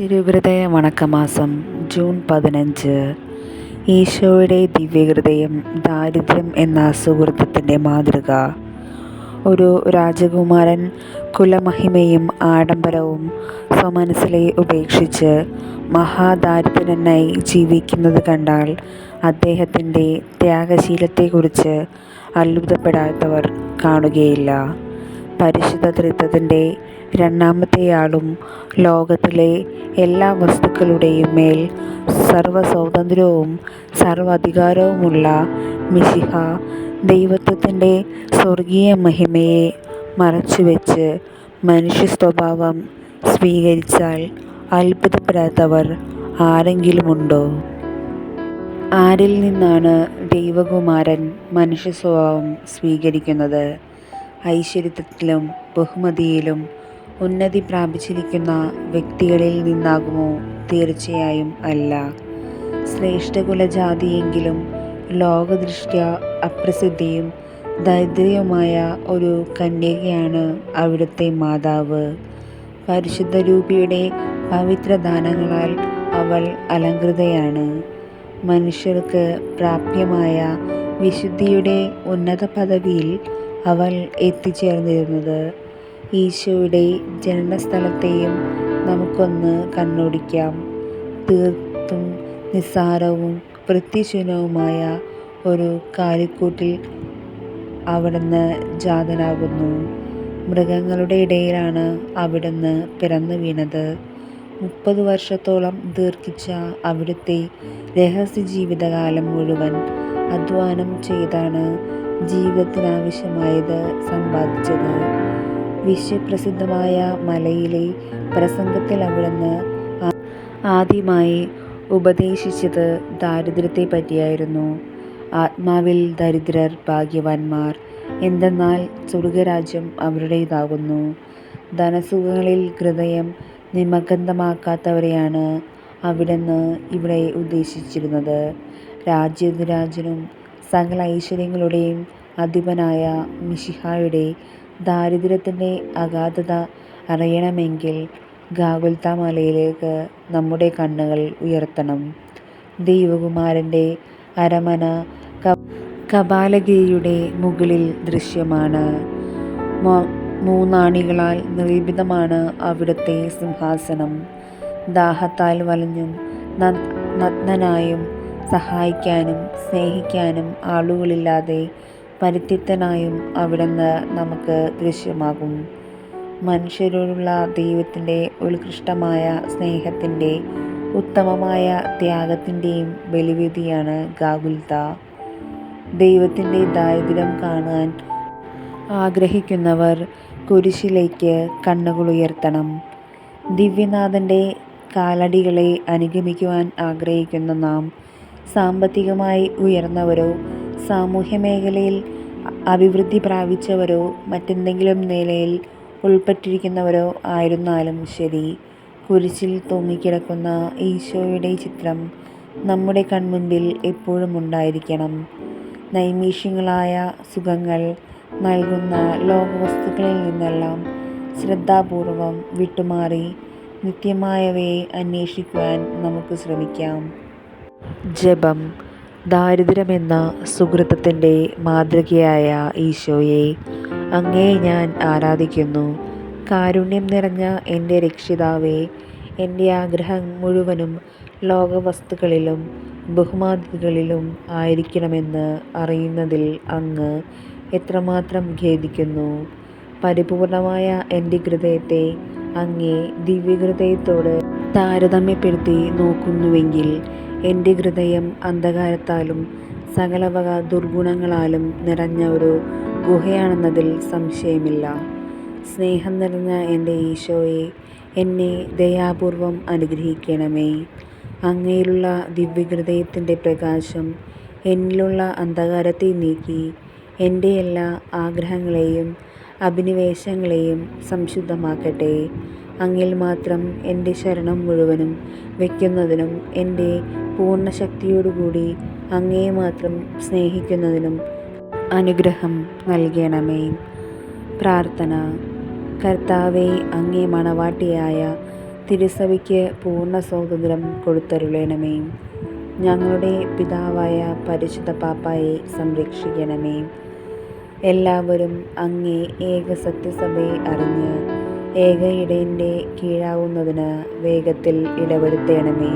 തിരുഹൃദയ വണക്കമാസം June 15. ഈശോയുടെ ദിവ്യഹൃദയം ദാരിദ്ര്യം എന്ന സുഹൃത്തത്തിൻ്റെ മാതൃക. ഒരു രാജകുമാരൻ കുലമഹിമയും ആഡംബരവും സ്വമനസ്സിലെ ഉപേക്ഷിച്ച് മഹാദാരിദ്ര്യനായി ജീവിക്കുന്നത് കണ്ടാൽ അദ്ദേഹത്തിൻ്റെ ത്യാഗശീലത്തെക്കുറിച്ച് അത്ഭുതപ്പെടാത്തവർ കാണുകയില്ല. പരിശുദ്ധ ത്രിത്വത്തിൻ്റെ രണ്ടാമത്തെയാളും ലോകത്തിലെ എല്ലാ വസ്തുക്കളുടെയും മേൽ സർവ്വസ്വാതന്ത്ര്യവും സർവ്വാധികാരവുമുള്ള മിശിഹ ദൈവത്വത്തിൻ്റെ സ്വർഗീയ മഹിമയെ മറച്ചുവെച്ച് മനുഷ്യ സ്വഭാവം സ്വീകരിച്ചാൽ അത്ഭുതപ്പെടാത്തവർ ആരെങ്കിലുമുണ്ടോ? ആരിൽ നിന്നാണ് ദൈവകുമാരൻ മനുഷ്യ സ്വഭാവം സ്വീകരിക്കുന്നത്? ഐശ്വര്യത്തിലും ബഹുമതിയിലും ഉന്നതി പ്രാപിച്ചിരിക്കുന്ന വ്യക്തികളിൽ നിന്നാകുമോ? തീർച്ചയായും അല്ല. ശ്രേഷ്ഠകുലജാതിയെങ്കിലും ലോകദൃഷ്ട്യാ അപ്രസിദ്ധിയും ദരിദ്രയുമായ ഒരു കന്യകയാണ് അവിടുത്തെ മാതാവ്. പരിശുദ്ധരൂപിയുടെ പവിത്രദാനങ്ങളാൽ അവൾ അലങ്കൃതയാണ്. മനുഷ്യർക്ക് പ്രാപ്യമായ വിശുദ്ധിയുടെ ഉന്നത പദവിയിൽ അവൾ എത്തിച്ചേർന്നിരുന്നത്. ഈശോയുടെ ജനനസ്ഥലത്തെയും നമുക്കൊന്ന് കണ്ണോടിക്കാം. തീർത്തും നിസ്സാരവും വൃത്തിശൂന്യവുമായ ഒരു കാലിക്കൂട്ടിൽ അവിടുന്ന് ജാതനാകുന്നു. മൃഗങ്ങളുടെ ഇടയിലാണ് അവിടുന്ന് പിറന്നു വീണത്. 30 വർഷത്തോളം ദീർഘിച്ച അവിടുത്തെ രഹസ്യ ജീവിതകാലം മുഴുവൻ അധ്വാനം ചെയ്താണ് ജീവിതത്തിനാവശ്യമായത് സമ്പാദിച്ചത്. വിശ്വപ്രസിദ്ധമായ മലയിലെ പ്രസംഗത്തിൽ അവിടുന്ന് ആദ്യമായി ഉപദേശിച്ചത് ദാരിദ്ര്യത്തെ പറ്റിയായിരുന്നു. ആത്മാവിൽ ദരിദ്രർ ഭാഗ്യവാന്മാർ, എന്തെന്നാൽ സ്വർഗരാജ്യം അവരുടേതാകുന്നു. ധനസുഖങ്ങളിൽ ഹൃദയം നിമഗ്നമാക്കാത്തവരെയാണ് അവിടുന്ന് ഇവിടെ ഉദ്ദേശിച്ചിരുന്നത്. രാജ്യാധിരാജനും സകല ഐശ്വര്യങ്ങളുടെയും അധിപനായ മിശിഹായുടെ ദാരിദ്ര്യത്തിൻ്റെ അഗാധത അറിയണമെങ്കിൽ ഗാഗുൽത്താ മലയിലേക്ക് നമ്മുടെ കണ്ണുകൾ ഉയർത്തണം. ദൈവകുമാരൻ്റെ അരമന കപാലഗിരിയുടെ മുകളിൽ ദൃശ്യമാണ്. 3 ആണികളാൽ നിർമ്മിതമാണ് അവിടുത്തെ സിംഹാസനം. ദാഹത്താൽ വലഞ്ഞും നഗ്നനായും സഹായിക്കാനും സ്നേഹിക്കാനും ആളുകളില്ലാതെ പരിത്യക്തനായും അവിടുന്ന് നമുക്ക് ദൃശ്യമാകും. മനുഷ്യരോടുള്ള ദൈവത്തിൻ്റെ ഉത്കൃഷ്ടമായ സ്നേഹത്തിൻ്റെ ഉത്തമമായ ത്യാഗത്തിൻ്റെയും ബലിവേദിയാണ് ഗാഗുൽത്താ. ദൈവത്തിൻ്റെ ദാരിദ്ര്യം കാണാൻ ആഗ്രഹിക്കുന്നവർ കുരിശിലേക്ക് കണ്ണുകളുയർത്തണം. ദിവ്യനാഥൻ്റെ കാലടികളെ അനുഗമിക്കുവാൻ ആഗ്രഹിക്കുന്ന നാം സാമ്പത്തികമായി ഉയർന്നവരോ സാമൂഹ്യ മേഖലയിൽ അഭിവൃദ്ധി പ്രാപിച്ചവരോ മറ്റെന്തെങ്കിലും നിലയിൽ ഉൾപ്പെട്ടിരിക്കുന്നവരോ ആയിരുന്നാലും ശരി, കുരിശിൽ തൂങ്ങിക്കിടക്കുന്ന ഈശോയുടെ ചിത്രം നമ്മുടെ കൺമുൻപിൽ എപ്പോഴും ഉണ്ടായിരിക്കണം. നൈമിഷികങ്ങളായ സുഖങ്ങൾ നൽകുന്ന ലോകവസ്തുക്കളിൽ നിന്നെല്ലാം ശ്രദ്ധാപൂർവം വിട്ടുമാറി നിത്യമായവയെ അന്വേഷിക്കുവാൻ നമുക്ക് ശ്രമിക്കാം. ജപം. ദാരിദ്ര്യമെന്ന സുകൃതത്തിൻ്റെ മാതൃകയായ ഈശോയെ, അങ്ങയെ ഞാൻ ആരാധിക്കുന്നു. കാരുണ്യം നിറഞ്ഞ എൻ്റെ രക്ഷിതാവേ, എൻ്റെ ആഗ്രഹം മുഴുവനും ലോകവസ്തുക്കളിലും ബഹുമാതികളിലും ആയിരിക്കണമെന്ന് അറിയുന്നതിൽ അങ്ങ് എത്രമാത്രം ഖേദിക്കുന്നു. പരിപൂർണമായ എൻ്റെ ഹൃദയത്തെ അങ്ങേ ദിവ്യഹൃദയത്തോട് താരതമ്യപ്പെടുത്തി നോക്കുന്നുവെങ്കിൽ എൻ്റെ ഹൃദയം അന്ധകാരത്താലും സകലവക ദുർഗുണങ്ങളാലും നിറഞ്ഞ ഒരു ഗുഹയാണെന്നതിൽ സംശയമില്ല. സ്നേഹം നിറഞ്ഞ എൻ്റെ ഈശോയെ, എന്നെ ദയാപൂർവം അനുഗ്രഹിക്കണമേ. അങ്ങയിലുള്ള ദിവ്യഹൃദയത്തിൻ്റെ പ്രകാശം എന്നിലുള്ള അന്ധകാരത്തെ നീക്കി എൻ്റെ എല്ലാ ആഗ്രഹങ്ങളെയും അഭിനിവേശങ്ങളെയും സംശുദ്ധമാക്കട്ടെ. അങ്ങിൽ മാത്രം എൻ്റെ ശരണം മുഴുവനും വയ്ക്കുന്നതിനും എൻ്റെ പൂർണ്ണ ശക്തിയോടുകൂടി അങ്ങയെ മാത്രം സ്നേഹിക്കുന്നതിനും അനുഗ്രഹം നൽകണമേ. പ്രാർത്ഥന. കർത്താവേ, അങ്ങേ മണവാട്ടിയായ തിരുസഭയ്ക്ക് പൂർണ്ണ സ്വാതന്ത്ര്യം കൊടുത്തരുളണമേ. ഞങ്ങളുടെ പിതാവായ പരിശുദ്ധ പാപ്പായെ സംരക്ഷിക്കണമേ. എല്ലാവരും അങ്ങേ ഏക സത്യസഭയെ അറിഞ്ഞ് ഏക ഇടയൻ്റെ കീഴാവുന്നതിന് വേഗത്തിൽ ഇടവരുത്തണമേ.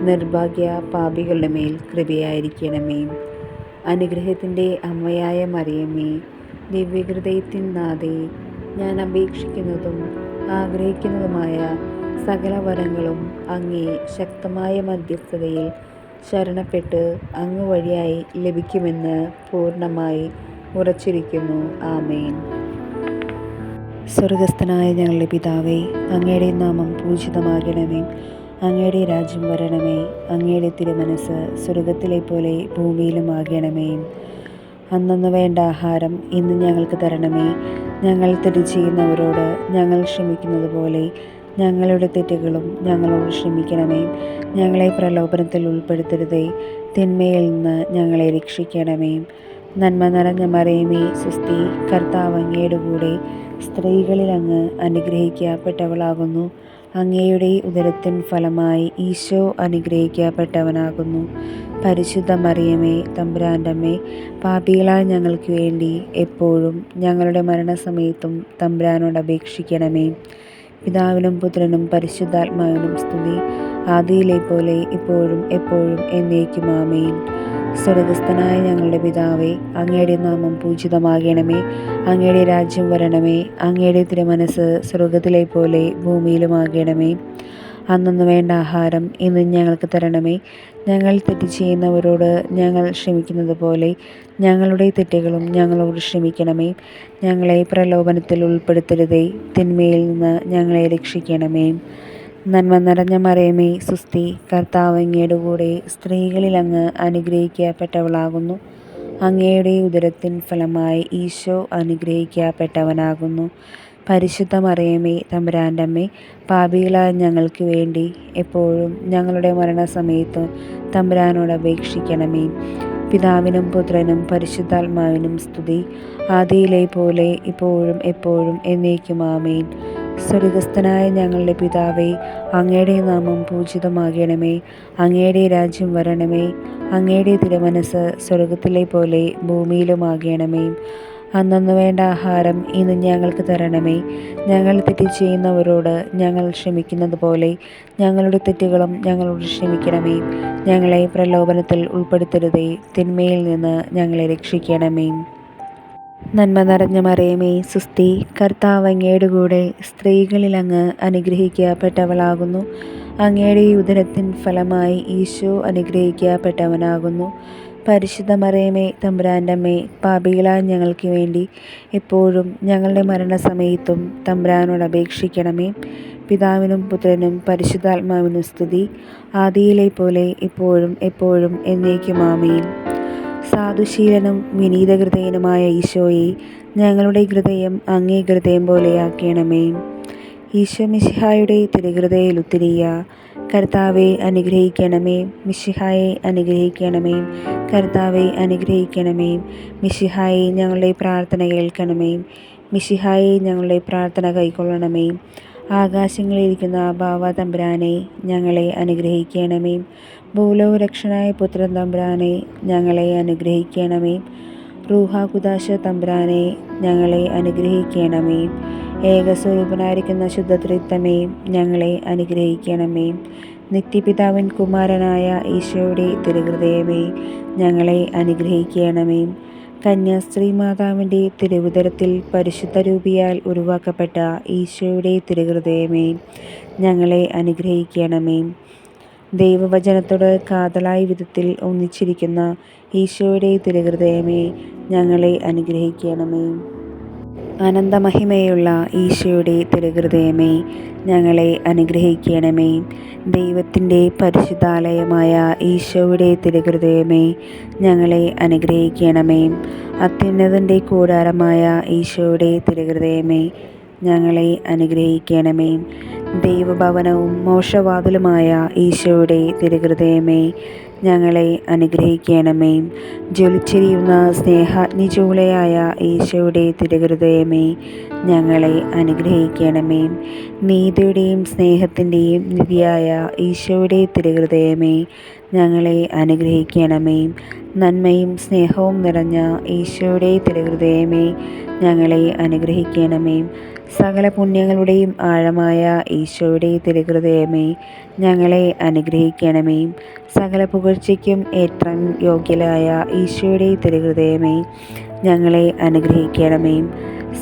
നിർഭാഗ്യ പാപികളുടെ മേൽ കൃപയായിരിക്കണമേ. അനുഗ്രഹത്തിൻ്റെ അമ്മയായ മറിയമേ, ദിവ്യഹൃദയത്തിൻ നാഥേ, ഞാൻ അപേക്ഷിക്കുന്നതും ആഗ്രഹിക്കുന്നതുമായ സകല വരങ്ങളും അങ്ങേ ശക്തമായ മധ്യസ്ഥതയിൽ ശരണപ്പെട്ട് അങ്ങ് വഴിയായി ലഭിക്കുമെന്ന് പൂർണ്ണമായി ഉറച്ചിരിക്കുന്നു. ആമേൻ. സ്വർഗസ്ഥനായ ഞങ്ങളുടെ പിതാവേ, അങ്ങയുടെ നാമം പൂജിതമാകണമേ. അങ്ങയുടെ രാജ്യം വരണമേ. അങ്ങയുടെ തിരുമനസ് സ്വർഗത്തിലെ പോലെ ഭൂമിയിലുമാകണമേ. അന്നന്ന് വേണ്ട ആഹാരം ഇന്ന് ഞങ്ങൾക്ക് തരണമേ. ഞങ്ങൾ തെറ്റ് ചെയ്യുന്നവരോട് ഞങ്ങൾ ക്ഷമിക്കുന്നത് പോലെ ഞങ്ങളുടെ തെറ്റുകളും ഞങ്ങളോട് ക്ഷമിക്കണമേ. ഞങ്ങളെ പ്രലോഭനത്തിൽ ഉൾപ്പെടുത്തരുതേ, തിന്മയിൽ നിന്ന് ഞങ്ങളെ രക്ഷിക്കണമേ. നന്മ നിറഞ്ഞ മറിയമേ, സ്വസ്തി, കർത്താവ് അങ്ങയുടെ കൂടെ സ്ത്രീകളിൽ അങ്ങ് അനുഗ്രഹിക്കപ്പെട്ടവളാകുന്നു. അങ്ങയുടെ ഉദരത്തിൻ ഫലമായി ഈശോ അനുഗ്രഹിക്കപ്പെട്ടവനാകുന്നു. പരിശുദ്ധ മറിയമേ, തമ്പുരാൻ്റെ അമ്മേ, പാപികളായ ഞങ്ങൾക്ക് വേണ്ടി എപ്പോഴും ഞങ്ങളുടെ മരണസമയത്തും തമ്പുരാനോട് അപേക്ഷിക്കണമേ. പിതാവിനും പുത്രനും പരിശുദ്ധാത്മാവിനും സ്തുതി, ആദിയിലെ പോലെ ഇപ്പോഴും എപ്പോഴും എന്നേക്കും. ആമേൻ. സ്വർഗസ്ഥനായ ഞങ്ങളുടെ പിതാവേ, അങ്ങയുടെ നാമം പൂജിതമാകണമേ. അങ്ങയുടെ രാജ്യം വരണമേ. അങ്ങയുടെ തിരുമനസ് സ്വർഗത്തിലെ പോലെ ഭൂമിയിലുമാകണമേ. അന്നന്ന് വേണ്ട ആഹാരം ഇന്ന് ഞങ്ങൾക്ക് തരണമേ. ഞങ്ങൾ തെറ്റ് ചെയ്യുന്നവരോട് ഞങ്ങൾ ക്ഷമിക്കുന്നത് പോലെ ഞങ്ങളുടെ തെറ്റുകളും ഞങ്ങളോട് ക്ഷമിക്കണമേ. ഞങ്ങളെ പ്രലോഭനത്തിൽ ഉൾപ്പെടുത്തരുതേ, തിന്മയിൽ നിന്ന് ഞങ്ങളെ രക്ഷിക്കണമേ. നന്മ നിറഞ്ഞ മറിയമേ, സ്വസ്തി, കർത്താവ് അങ്ങയുടെ കൂടെ സ്ത്രീകളിൽ അങ്ങ് അനുഗ്രഹിക്കപ്പെട്ടവളാകുന്നു. അങ്ങയുടെ ഉദരത്തിൻ ഫലമായി ഈശോ അനുഗ്രഹിക്കപ്പെട്ടവനാകുന്നു. പരിശുദ്ധ മറിയമേ, തമ്പുരാൻ്റെ അമ്മേ, പാപികളായ ഞങ്ങൾക്ക് വേണ്ടി എപ്പോഴും ഞങ്ങളുടെ മരണസമയത്ത് തമ്പുരാനോട് അപേക്ഷിക്കണമേ. പിതാവിനും പുത്രനും പരിശുദ്ധാത്മാവിനും സ്തുതി, ആദിയിലെ പോലെ ഇപ്പോഴും എപ്പോഴും എന്നേക്കും. ആമേൻ. സ്വർഗസ്ഥനായ ഞങ്ങളുടെ പിതാവേ, അങ്ങയുടെ നാമം പൂജിതമാകണമേ. അങ്ങയുടെ രാജ്യം വരണമേ. അങ്ങയുടെ തിരുമനസ് സ്വർഗത്തിലെ പോലെ ഭൂമിയിലുമാകണമേ. അന്നന്ന് വേണ്ട ആഹാരം ഇന്ന് ഞങ്ങൾക്ക് തരണമേ. ഞങ്ങൾ തെറ്റ് ചെയ്യുന്നവരോട് ഞങ്ങൾ ക്ഷമിക്കുന്നത് പോലെ ഞങ്ങളുടെ തെറ്റുകളും ഞങ്ങളോട് ക്ഷമിക്കണമേ. ഞങ്ങളെ പ്രലോഭനത്തിൽ ഉൾപ്പെടുത്തരുതേ, തിന്മയിൽ നിന്ന് ഞങ്ങളെ രക്ഷിക്കണമേ. നന്മ നിറഞ്ഞ മറിയമേ, സ്വസ്തി, കർത്താവ് അങ്ങയുടെ കൂടെ സ്ത്രീകളിൽ അങ്ങ് അനുഗ്രഹിക്കപ്പെട്ടവളാകുന്നു. അങ്ങയുടെ ഉദരത്തിൻ ഫലമായി ഈശോ അനുഗ്രഹിക്കപ്പെട്ടവനാകുന്നു. പരിശുദ്ധ മറിയമേ, തമ്പുരാൻ്റെ അമ്മേ, പാപികളായ ഞങ്ങൾക്ക് വേണ്ടി എപ്പോഴും ഞങ്ങളുടെ മരണസമയത്തും തമ്പുരാനോട് അപേക്ഷിക്കണമേ. പിതാവിനും പുത്രനും പരിശുദ്ധാത്മാവിനും സ്തുതി, ആദിയിലെ പോലെ ഇപ്പോഴും എപ്പോഴും എന്നേക്കും. ആമേൻ. സാധുശീലനും വിനീതഹൃദയനുമായ ഈശോയെ, ഞങ്ങളുടെ ഹൃദയം അങ്ങേ ഹൃദയം പോലെയാക്കണമേ. ഈശോ മിശിഹായുടെ തിരുഹൃദയ ലുത്തിരിയ, കർത്താവെ അനുഗ്രഹിക്കണമേ. മിശിഹായെ അനുഗ്രഹിക്കണമേ. കർത്താവെ അനുഗ്രഹിക്കണമേ. മിശിഹായെ ഞങ്ങളുടെ പ്രാർത്ഥന കേൾക്കണമേ. മിശിഹായെ ഞങ്ങളുടെ പ്രാർത്ഥന കൈക്കൊള്ളണമേ. ആകാശങ്ങളിലിരിക്കുന്ന ബാവ തമ്പുരാനെ, ഞങ്ങളെ അനുഗ്രഹിക്കണമേ. ഭൂലോകരക്ഷനായ പുത്രൻ തമ്പുരാനെ, ഞങ്ങളെ അനുഗ്രഹിക്കണമേ. റൂഹ കുദാശ തമ്പുരാനെ, ഞങ്ങളെ അനുഗ്രഹിക്കണമേ. ഏകസ്വരൂപനായിരിക്കുന്ന ശുദ്ധത്രിത്വമേ, ഞങ്ങളെ അനുഗ്രഹിക്കണമേ. നിത്യപിതാവിൻ കുമാരനായ ഈശോയുടെ തിരുഹൃദയമേ, ഞങ്ങളെ അനുഗ്രഹിക്കണമേ. കന്യാസ്ത്രീ മാതാവിൻ്റെ തിരുവുദരത്തിൽ പരിശുദ്ധ രൂപിയാൽ ഉരുവാക്കപ്പെട്ട ഈശോയുടെ തിരുഹൃദയമേ, ഞങ്ങളെ അനുഗ്രഹിക്കണമേ. ദൈവവചനത്തോട് കാതലായ വിധത്തിൽ ഒന്നിച്ചിരിക്കുന്ന ഈശോയുടെ തിരുഹൃദയമേ, ഞങ്ങളെ അനുഗ്രഹിക്കണമേ. അനന്തമഹിമയുള്ള ഈശോയുടെ തിരുഹൃദയമേ, ഞങ്ങളെ അനുഗ്രഹിക്കണമേ. ദൈവത്തിൻ്റെ പരിശുദ്ധാലയമായ ഈശോയുടെ തിരുഹൃദയമേ, ഞങ്ങളെ അനുഗ്രഹിക്കണമേ. അത്യുന്നതൻ്റെ കൂടാരമായ ഈശോയുടെ തിരുഹൃദയമേ, ഞങ്ങളെ അനുഗ്രഹിക്കണമേ. ദൈവഭവനവും മോക്ഷവാതിലുമായ ഈശോയുടെ തിരുഹൃദയമേ, ഞങ്ങളെ അനുഗ്രഹിക്കണമേ. ജ്വലിച്ചെരിയുന്ന സ്നേഹാഗ്നിചൂളയായ ഈശോയുടെ തിരുഹൃദയമേ, ഞങ്ങളെ അനുഗ്രഹിക്കണമേ. നീതിയുടെയും സ്നേഹത്തിൻ്റെയും നിധിയായ ഈശോയുടെ തിരുഹൃദയമേ, ഞങ്ങളെ അനുഗ്രഹിക്കണമേ. നന്മയും സ്നേഹവും നിറഞ്ഞ ഈശോയുടെ തിരുഹൃദയമേ, ഞങ്ങളെ അനുഗ്രഹിക്കണമേ. സകല പുണ്യങ്ങളുടെയും ആഴമായ ഈശോയുടെ തിരുഹൃദയമേ, ഞങ്ങളെ അനുഗ്രഹിക്കണമേ. സകല പുകഴ്ചയ്ക്കും ഏറ്റവും യോഗ്യനായ ഈശോയുടെ തിരുഹൃദയമേ, ഞങ്ങളെ അനുഗ്രഹിക്കണമേ.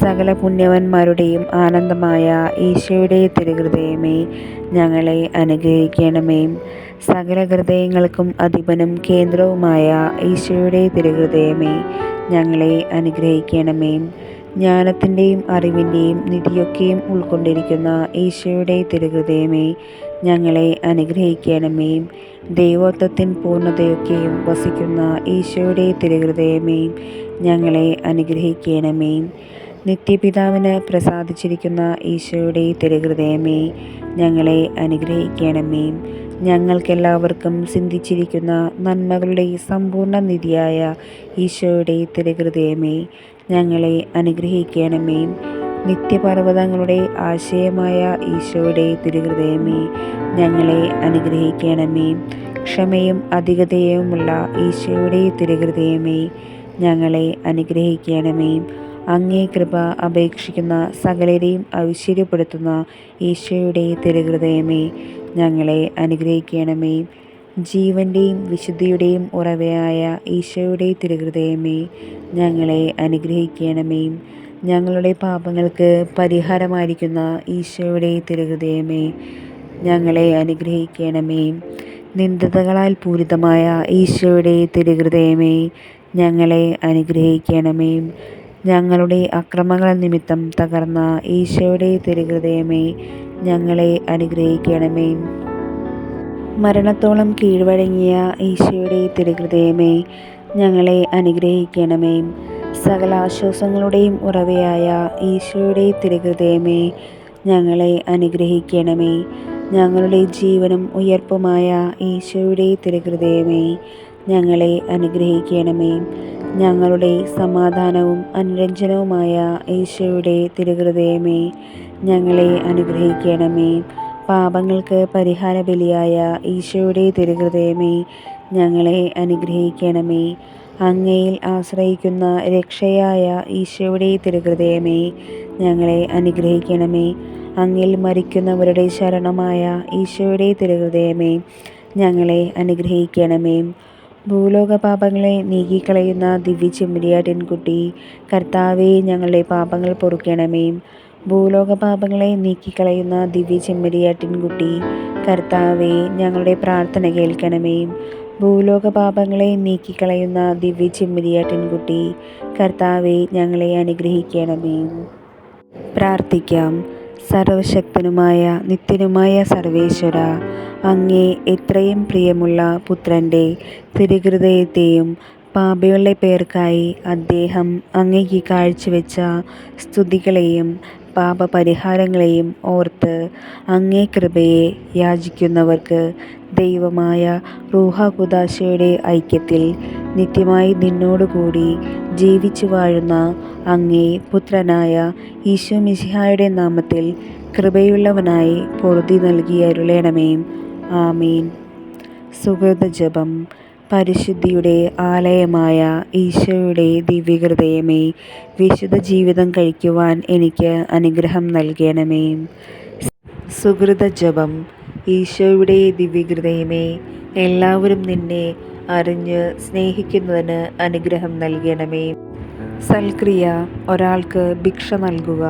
സകല പുണ്യവന്മാരുടെയും ആനന്ദമായ ഈശോയുടെ തിരുഹൃദയമേ, ഞങ്ങളെ അനുഗ്രഹിക്കണമേ. സകല ഹൃദയങ്ങൾക്കും അധിപനും കേന്ദ്രവുമായ ഈശോയുടെ തിരുഹൃദയമേ, ഞങ്ങളെ അനുഗ്രഹിക്കണമേ. ജ്ഞാനത്തിൻ്റെയും അറിവിൻ്റെയും നിധിയൊക്കെയും ഉൾക്കൊണ്ടിരിക്കുന്ന ഈശോയുടെ തിരുഹൃദയമേ, ഞങ്ങളെ അനുഗ്രഹിക്കണമേ. ദൈവത്വത്തിൻ പൂർണ്ണതയൊക്കെയും വസിക്കുന്ന ഈശോയുടെ തിരുഹൃദയമേ, ഞങ്ങളെ അനുഗ്രഹിക്കണമേ. നിത്യപിതാവിന് പ്രസാദിച്ചിരിക്കുന്ന ഈശോയുടെ തിരുഹൃദയമേ, ഞങ്ങളെ അനുഗ്രഹിക്കണമേ. ഞങ്ങൾക്കെല്ലാവർക്കും സിദ്ധിച്ചിരിക്കുന്ന നന്മകളുടെ സമ്പൂർണ്ണ നിധിയായ ഈശോയുടെ തിരുഹൃദയമേ, ഞങ്ങളെ അനുഗ്രഹിക്കണമേ. നിത്യപർവ്വതങ്ങളുടെ ആശയമായ ഈശോയുടെ തിരുഹൃദയമേ, ഞങ്ങളെ അനുഗ്രഹിക്കണമേ. ക്ഷമയും അധികതയുമുള്ള ഈശോയുടെ തിരുഹൃദയമേ, ഞങ്ങളെ അനുഗ്രഹിക്കണമേ. അങ്ങേ കൃപ അപേക്ഷിക്കുന്ന സകലരെയും ഐശ്വര്യപ്പെടുത്തുന്ന ഈശോയുടെ തിരുഹൃദയമേ, ഞങ്ങളെ അനുഗ്രഹിക്കണമേ. ജീവൻ്റെയും വിശുദ്ധിയുടെയും ഉറവയായ ഈശോയുടെ തിരുഹൃദയമേ, ഞങ്ങളെ അനുഗ്രഹിക്കണമേ. ഞങ്ങളുടെ പാപങ്ങൾക്ക് പരിഹാരമായിരിക്കുന്ന ഈശോയുടെ തിരുഹൃദയമേ, ഞങ്ങളെ അനുഗ്രഹിക്കണമേ. നിന്ദതകളാൽ പൂരിതമായ ഈശോയുടെ തിരുഹൃദയമേ, ഞങ്ങളെ അനുഗ്രഹിക്കണമേ. ഞങ്ങളുടെ അക്രമങ്ങൾ നിമിത്തം തകർന്ന ഈശോയുടെ തിരുഹൃദയമേ, ഞങ്ങളെ അനുഗ്രഹിക്കണമേ. മരണത്തോളം കീഴ്വഴങ്ങിയ ഈശോയുടെ തിരുഹൃദയമേ, ഞങ്ങളെ അനുഗ്രഹിക്കണമേ. സകല ആശ്വാസങ്ങളുടെയും ഉറവയായ ഈശോയുടെ തിരുഹൃദയമേ, ഞങ്ങളെ അനുഗ്രഹിക്കണമേ. ഞങ്ങളുടെ ജീവനും ഉയർപ്പുമായ ഈശോയുടെ തിരുഹൃദയമേ, ഞങ്ങളെ അനുഗ്രഹിക്കണമേ. ഞങ്ങളുടെ സമാധാനവും അനുരഞ്ജനവുമായ ഈശോയുടെ തിരുഹൃദയമേ, ഞങ്ങളെ അനുഗ്രഹിക്കണമേ. പാപങ്ങൾക്ക് പരിഹാര ബലിയായ ഈശോയുടെ തിരുഹൃദയമേ, ഞങ്ങളെ അനുഗ്രഹിക്കണമേ. അങ്ങയിൽ ആശ്രയിക്കുന്ന രക്ഷയായ ഈശോയുടെ തിരുഹൃദയമേ, ഞങ്ങളെ അനുഗ്രഹിക്കണമേ. അങ്ങിൽ മരിക്കുന്നവരുടെ ശരണമായ ഈശോയുടെ തിരുഹൃദയമേ, ഞങ്ങളെ അനുഗ്രഹിക്കണമേ. ഭൂലോക പാപങ്ങളെ നീക്കിക്കളയുന്ന ദിവ്യ ചെമ്മരിയാട്ടിൻകുട്ടി, കർത്താവേ, ഞങ്ങളുടെ പാപങ്ങൾ പൊറുക്കണമേ. ഭൂലോക പാപങ്ങളെ നീക്കിക്കളയുന്ന ദിവ്യ ചെമ്മരിയാട്ടിൻകുട്ടി, കർത്താവേ, ഞങ്ങളുടെ പ്രാർത്ഥന കേൾക്കണമേ. ഭൂലോക പാപങ്ങളെ നീക്കിക്കളയുന്ന ദിവ്യ ചെമ്മരിയാട്ടിൻകുട്ടി, കർത്താവേ, ഞങ്ങളെ അനുഗ്രഹിക്കണമേ. പ്രാർത്ഥിക്കാം. സർവശക്തനുമായ നിത്യനുമായ സർവേശ്വര, അങ്ങേ എത്രയും പ്രിയമുള്ള പുത്രൻ്റെ തിരുഹൃദയത്തെയും പാപികളുടെ പേർക്കായി അദ്ദേഹം അങ്ങേക്ക് കാഴ്ചവെച്ച സ്തുതികളെയും പാപപരിഹാരങ്ങളെയും ഓർത്ത് അങ്ങേ കൃപയെ യാചിക്കുന്നവർക്ക് ദൈവമായ റൂഹ ഖുദാശയുടെ ഐക്യത്തിൽ നിത്യമായി നിന്നോടുകൂടി ജീവിച്ചു വാഴുന്ന അങ്ങേ പുത്രനായ ഈശോ മിശിഹായുടെ നാമത്തിൽ കൃപയുള്ളവനായി പൊറുതി നൽകി അരുളണമേ. ആമീൻ. സുഹൃതജപം. പരിശുദ്ധിയുടെ ആലയമായ ഈശോയുടെ ദിവ്യഹൃദയമേ, വിശുദ്ധ ജീവിതം കഴിക്കുവാൻ എനിക്ക് അനുഗ്രഹം നൽകണമേ. സുഹൃതജപം. ഈശോയുടെ ദിവ്യഹൃദയമേ, എല്ലാവരും നിന്നെ അറിഞ്ഞ് സ്നേഹിക്കുന്നതിന് അനുഗ്രഹം നൽകണമേ. സൽക്രിയ. ഒരാൾക്ക് ഭിക്ഷ നൽകുക.